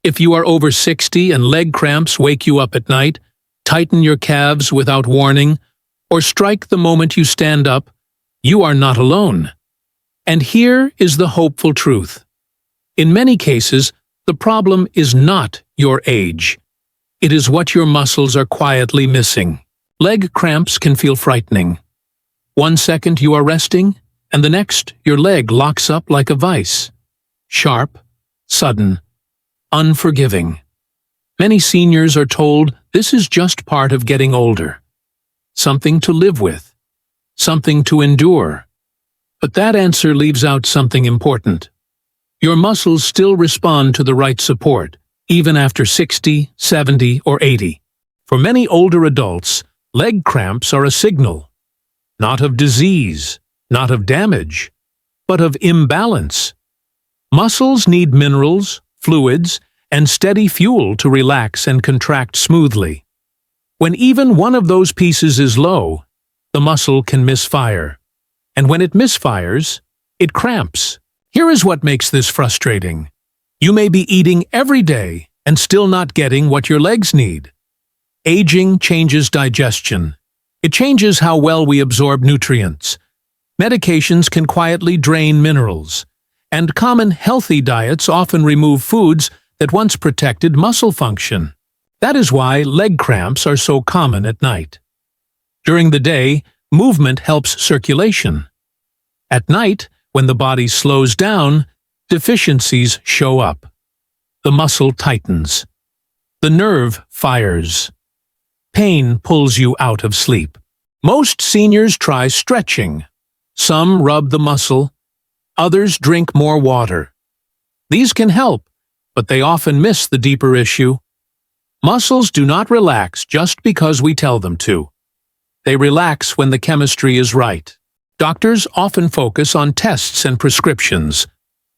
If you are over 60 and leg cramps wake you up at night, tighten your calves without warning, or strike the moment you stand up, you are not alone. And here is the hopeful truth. In many cases, the problem is not your age. It is what your muscles are quietly missing. Leg cramps can feel frightening. 1 second you are resting, and the next your leg locks up like a vice. Sharp, sudden, unforgiving. Many seniors are told this is just part of getting older. Something to live with. Something to endure. But that answer leaves out something important. Your muscles still respond to the right support, even after 60, 70, or 80. For many older adults, leg cramps are a signal. Not of disease, not of damage, but of imbalance. Muscles need minerals, fluids, and steady fuel to relax and contract smoothly. When even one of those pieces is low, the muscle can misfire. And when it misfires, it cramps. Here is what makes this frustrating. You may be eating every day and still not getting what your legs need. Aging changes digestion. It changes how well we absorb nutrients. Medications can quietly drain minerals. And common healthy diets often remove foods that once protected muscle function. That is why leg cramps are so common at night. During the day, movement helps circulation. At night, when the body slows down, deficiencies show up. The muscle tightens. The nerve fires. Pain pulls you out of sleep. Most seniors try stretching. Some rub the muscle. Others drink more water. These can help, but they often miss the deeper issue. Muscles do not relax just because we tell them to. They relax when the chemistry is right. Doctors often focus on tests and prescriptions,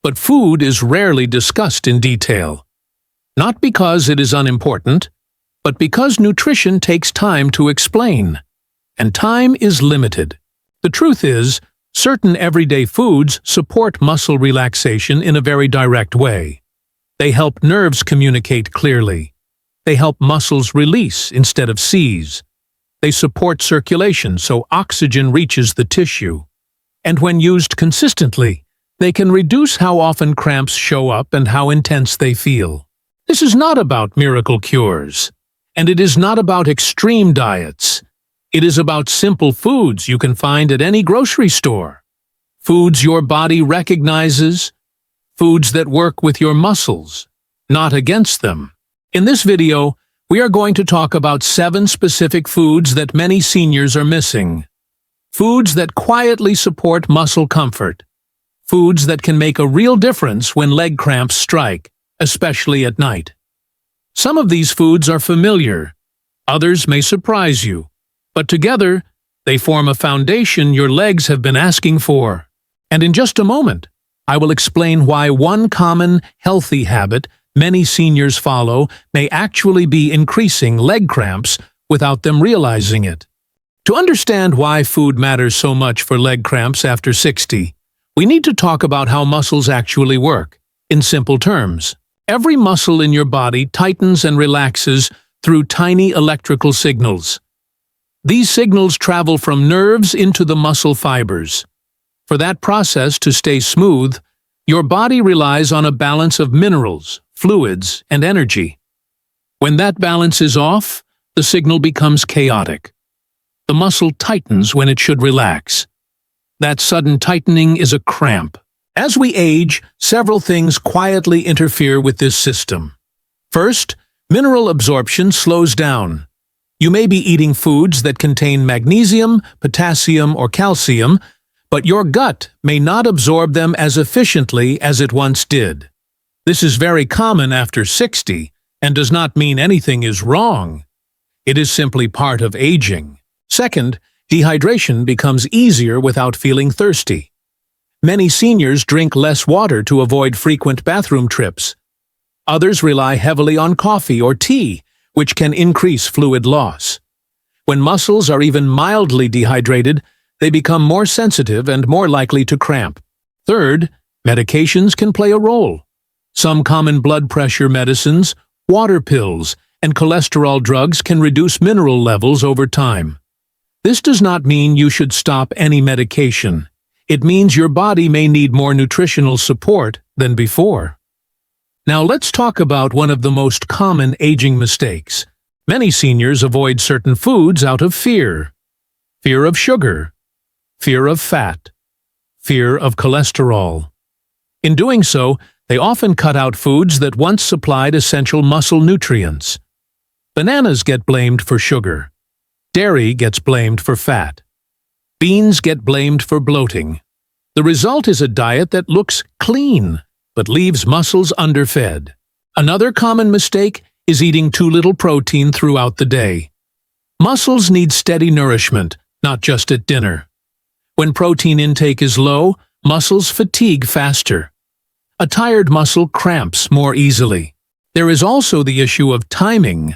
but food is rarely discussed in detail. Not because it is unimportant, but because nutrition takes time to explain. And time is limited. The truth is, certain everyday foods support muscle relaxation in a very direct way. They help nerves communicate clearly. They help muscles release instead of seize. They support circulation so oxygen reaches the tissue. And when used consistently, they can reduce how often cramps show up and how intense they feel. This is not about miracle cures. And it is not about extreme diets. It is about simple foods you can find at any grocery store. Foods your body recognizes. Foods that work with your muscles, not against them. In this video, we are going to talk about 7 specific foods that many seniors are missing. Foods that quietly support muscle comfort. Foods that can make a real difference when leg cramps strike, especially at night. Some of these foods are familiar. Others may surprise you. But together, they form a foundation your legs have been asking for. And in just a moment, I will explain why one common, healthy habit many seniors follow may actually be increasing leg cramps without them realizing it. To understand why food matters so much for leg cramps after 60, we need to talk about how muscles actually work. In simple terms, every muscle in your body tightens and relaxes through tiny electrical signals. These signals travel from nerves into the muscle fibers. For that process to stay smooth, your body relies on a balance of minerals, fluids, and energy. When that balance is off, the signal becomes chaotic. The muscle tightens when it should relax. That sudden tightening is a cramp. As we age, several things quietly interfere with this system. First, mineral absorption slows down. You may be eating foods that contain magnesium, potassium, or calcium, but your gut may not absorb them as efficiently as it once did. This is very common after 60 and does not mean anything is wrong. It is simply part of aging. Second, dehydration becomes easier without feeling thirsty. Many seniors drink less water to avoid frequent bathroom trips. Others rely heavily on coffee or tea, which can increase fluid loss. When muscles are even mildly dehydrated, they become more sensitive and more likely to cramp. Third, medications can play a role. Some common blood pressure medicines, water pills, and cholesterol drugs can reduce mineral levels over time. This does not mean you should stop any medication. It means your body may need more nutritional support than before. Now let's talk about one of the most common aging mistakes. Many seniors avoid certain foods out of fear. Fear of sugar, fear of fat, fear of cholesterol. In doing so, they often cut out foods that once supplied essential muscle nutrients. Bananas get blamed for sugar. Dairy gets blamed for fat. Beans get blamed for bloating. The result is a diet that looks clean, but leaves muscles underfed. Another common mistake is eating too little protein throughout the day. Muscles need steady nourishment, not just at dinner. When protein intake is low, muscles fatigue faster. A tired muscle cramps more easily. There is also the issue of timing.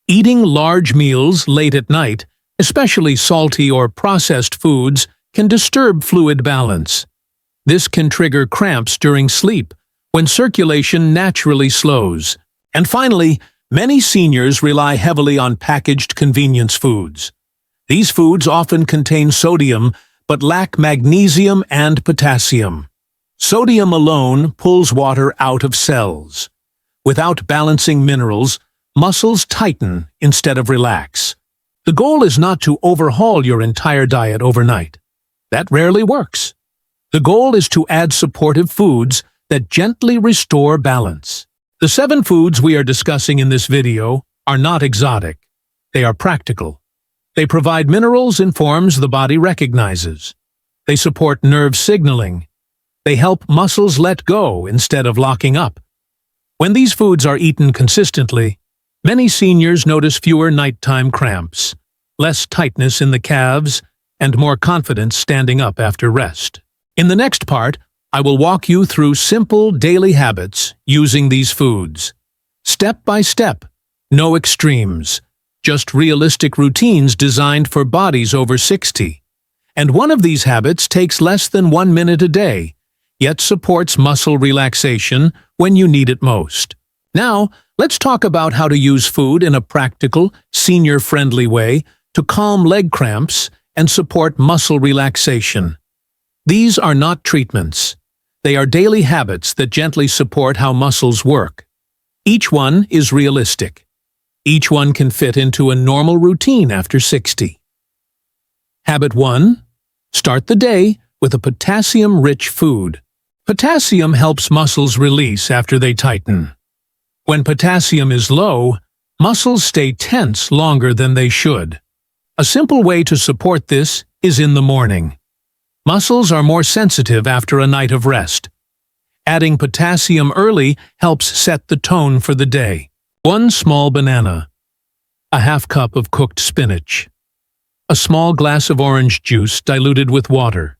Eating large meals late at night, especially salty or processed foods, can disturb fluid balance. This can trigger cramps during sleep, when circulation naturally slows. And finally, many seniors rely heavily on packaged convenience foods. These foods often contain sodium, but lack magnesium and potassium. Sodium alone pulls water out of cells. Without balancing minerals, muscles tighten instead of relax. The goal is not to overhaul your entire diet overnight. That rarely works. The goal is to add supportive foods that gently restore balance. The 7 foods we are discussing in this video are not exotic. They are practical. They provide minerals in forms the body recognizes. They support nerve signaling. They help muscles let go instead of locking up. When these foods are eaten consistently, many seniors notice fewer nighttime cramps, less tightness in the calves, and more confidence standing up after rest. In the next part, I will walk you through simple daily habits using these foods. Step by step, no extremes, just realistic routines designed for bodies over 60. And one of these habits takes less than 1 minute a day, yet supports muscle relaxation when you need it most. Now, let's talk about how to use food in a practical, senior-friendly way to calm leg cramps and support muscle relaxation. These are not treatments. They are daily habits that gently support how muscles work. Each one is realistic. Each one can fit into a normal routine after 60. Habit 1. Start the day with a potassium-rich food. Potassium helps muscles release after they tighten. When potassium is low, muscles stay tense longer than they should. A simple way to support this is in the morning. Muscles are more sensitive after a night of rest. Adding potassium early helps set the tone for the day. 1 small banana. A half cup of cooked spinach. A small glass of orange juice diluted with water.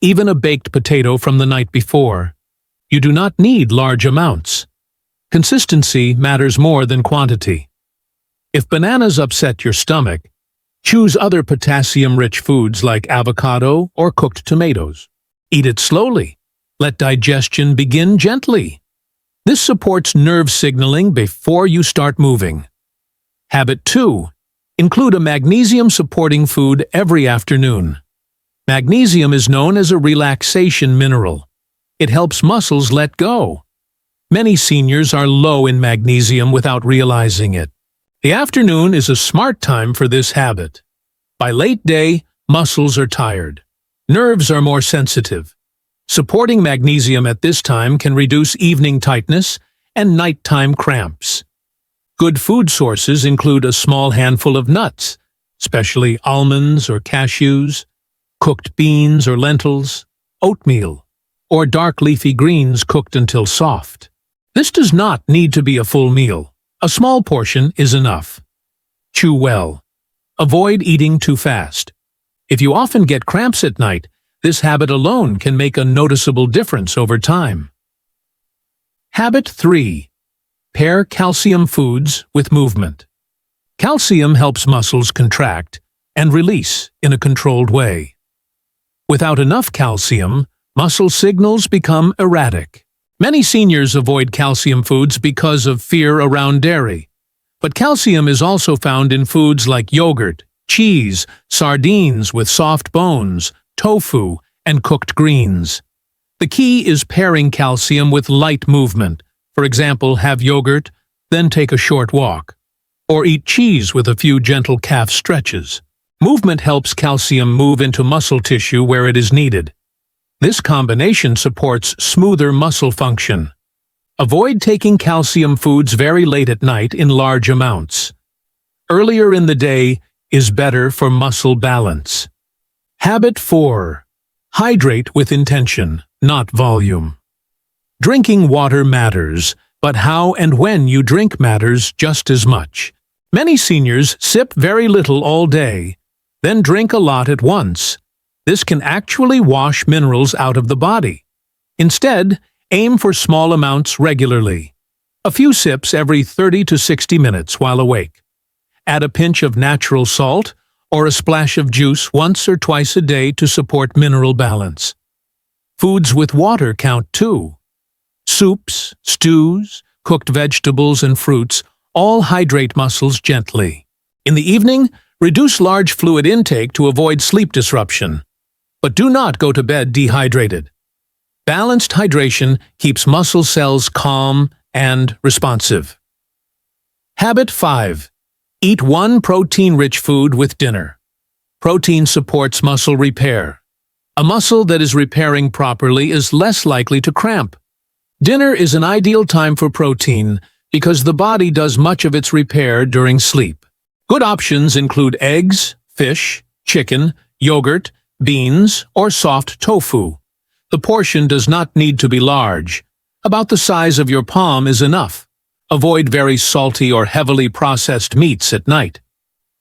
Even a baked potato from the night before. You do not need large amounts. Consistency matters more than quantity. If bananas upset your stomach, choose other potassium-rich foods like avocado or cooked tomatoes. Eat it slowly. Let digestion begin gently. This supports nerve signaling before you start moving. Habit 2. Include a magnesium-supporting food every afternoon. Magnesium is known as a relaxation mineral. It helps muscles let go. Many seniors are low in magnesium without realizing it. The afternoon is a smart time for this habit. By late day, muscles are tired. Nerves are more sensitive. Supporting magnesium at this time can reduce evening tightness and nighttime cramps. Good food sources include a small handful of nuts, especially almonds or cashews, cooked beans or lentils, oatmeal, or dark leafy greens cooked until soft. This does not need to be a full meal. A small portion is enough. Chew well. Avoid eating too fast. If you often get cramps at night, this habit alone can make a noticeable difference over time. Habit 3. Pair calcium foods with movement. Calcium helps muscles contract and release in a controlled way. Without enough calcium, muscle signals become erratic. Many seniors avoid calcium foods because of fear around dairy. But calcium is also found in foods like yogurt, cheese, sardines with soft bones, tofu, and cooked greens. The key is pairing calcium with light movement. For example, have yogurt, then take a short walk. Or eat cheese with a few gentle calf stretches. Movement helps calcium move into muscle tissue where it is needed. This combination supports smoother muscle function. Avoid taking calcium foods very late at night in large amounts. Earlier in the day is better for muscle balance. Habit 4. Hydrate with intention, not volume. Drinking water matters, but how and when you drink matters just as much. Many seniors sip very little all day, then drink a lot at once. This can actually wash minerals out of the body. Instead, aim for small amounts regularly. A few sips every 30 to 60 minutes while awake. Add a pinch of natural salt or a splash of juice once or twice a day to support mineral balance. Foods with water count too. Soups, stews, cooked vegetables, and fruits all hydrate muscles gently. In the evening, reduce large fluid intake to avoid sleep disruption. But do not go to bed dehydrated. Balanced hydration keeps muscle cells calm and responsive. Habit 5. Eat one protein-rich food with dinner. Protein supports muscle repair. A muscle that is repairing properly is less likely to cramp. Dinner is an ideal time for protein because the body does much of its repair during sleep. Good options include eggs, fish, chicken, yogurt, beans, or soft tofu. The portion does not need to be large. About the size of your palm is enough. Avoid very salty or heavily processed meats at night.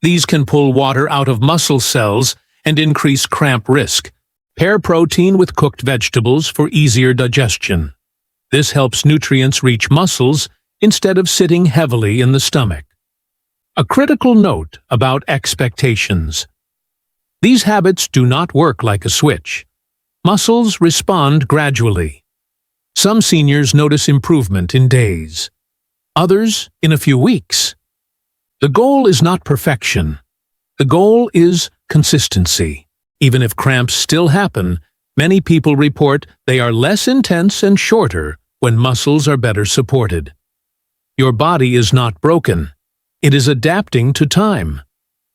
These can pull water out of muscle cells and increase cramp risk. Pair protein with cooked vegetables for easier digestion. This helps nutrients reach muscles instead of sitting heavily in the stomach. A critical note about expectations. These habits do not work like a switch. Muscles respond gradually. Some seniors notice improvement in days. Others in a few weeks. The goal is not perfection. The goal is consistency. Even if cramps still happen, many people report they are less intense and shorter when muscles are better supported. Your body is not broken. It is adapting to time.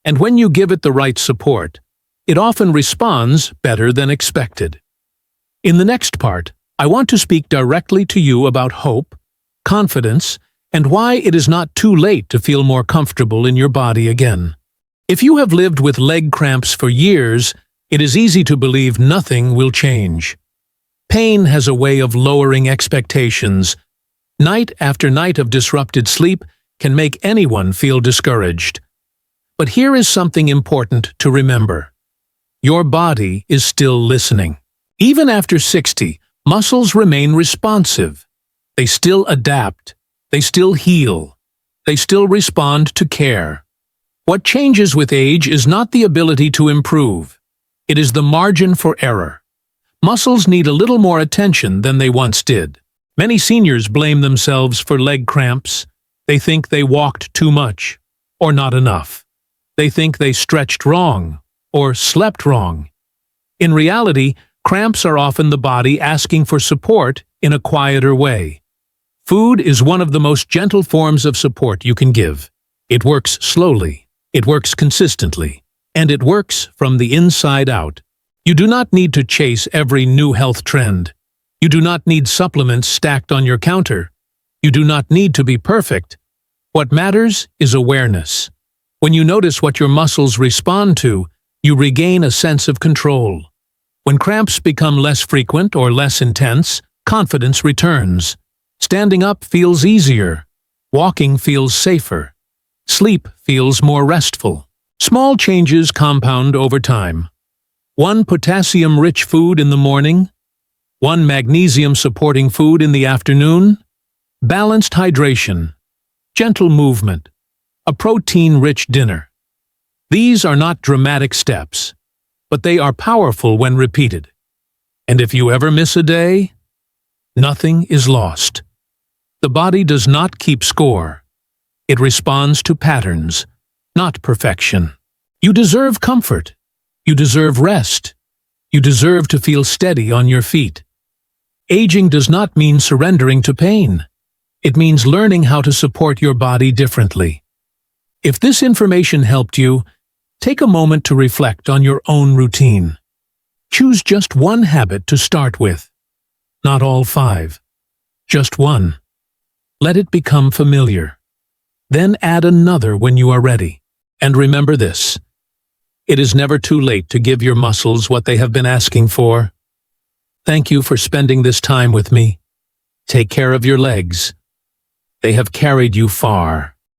And when you give it the right support, it often responds better than expected. In the next part, I want to speak directly to you about hope, confidence, and why it is not too late to feel more comfortable in your body again. If you have lived with leg cramps for years, it is easy to believe nothing will change. Pain has a way of lowering expectations. Night after night of disrupted sleep can make anyone feel discouraged. But here is something important to remember. Your body is still listening. Even after 60, muscles remain responsive. They still adapt. They still heal. They still respond to care. What changes with age is not the ability to improve. It is the margin for error. Muscles need a little more attention than they once did. Many seniors blame themselves for leg cramps. They think they walked too much, or not enough. They think they stretched wrong, or slept wrong. In reality, cramps are often the body asking for support in a quieter way. Food is one of the most gentle forms of support you can give. It works slowly, it works consistently, and it works from the inside out. You do not need to chase every new health trend. You do not need supplements stacked on your counter. You do not need to be perfect. What matters is awareness. When you notice what your muscles respond to, you regain a sense of control. When cramps become less frequent or less intense, confidence returns. Standing up feels easier. Walking feels safer. Sleep feels more restful. Small changes compound over time. One potassium-rich food in the morning, one magnesium-supporting food in the afternoon, balanced hydration, gentle movement, a protein-rich dinner. These are not dramatic steps, but they are powerful when repeated. And if you ever miss a day, Nothing is lost. The body does not keep score. It responds to patterns, not perfection. You deserve comfort. You deserve rest. You deserve to feel steady on your feet. Aging does not mean surrendering to pain. It means learning how to support your body differently. If this information helped you, take a moment to reflect on your own routine. Choose just one habit to start with. Not all 5. Just one. Let it become familiar. Then add another when you are ready. And remember this: it is never too late to give your muscles what they have been asking for. Thank you for spending this time with me. Take care of your legs. They have carried you far.